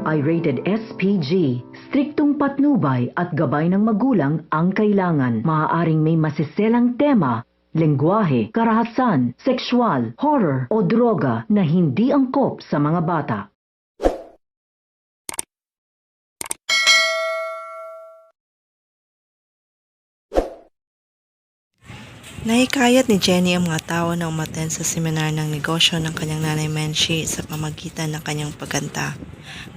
ay rated SPG. Striktong patnubay at gabay ng magulang ang kailangan. Maaaring may masiselang tema, lengguwahe, karahasan, sexual, horror o droga na hindi angkop sa mga bata. Nahikayat ni Jenny ang mga tao na umattend sa seminar ng negosyo ng kanyang nanay Menchie sa pamagitan ng kanyang pagkanta.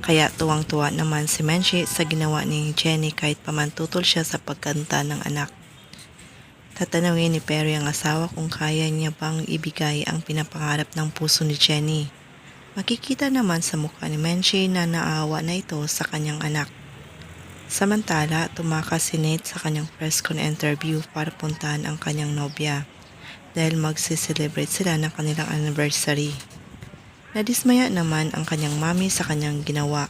Kaya tuwang-tuwa naman si Menchie sa ginawa ni Jenny kahit pamantutol siya sa pagkanta ng anak. Tatanungin ni Perry ang asawa kung kaya niya bang ibigay ang pinapangarap ng puso ni Jenny. Makikita naman sa mukha ni Menchie na naawa na ito sa kanyang anak. Samantala, tumakas si Nate sa kanyang press con interview para puntahan ang kanyang nobya dahil magsi-celebrate sila ng kanilang anniversary. Nadismaya naman ang kanyang mami sa kanyang ginawa.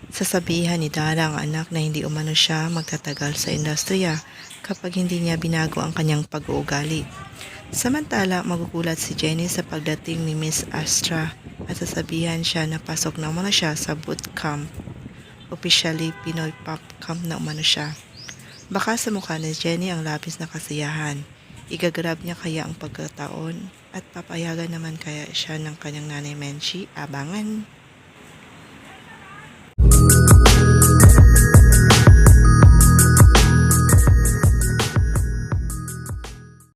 Sasabihan ni Dara ang anak na hindi umano siya magtatagal sa industriya kapag hindi niya binago ang kanyang pag-uugali. Samantala, magugulat si Jenny sa pagdating ni Miss Astra at sasabihan siya na pasok na umano siya sa bootcamp. Officially, Pinoy Pop Camp na umano siya. Baka sa mukha ni Jenny ang labis na kasiyahan. Igagrab niya kaya ang pagkataon at papayagan naman kaya siya ng kanyang nanay Menchie? Abangan!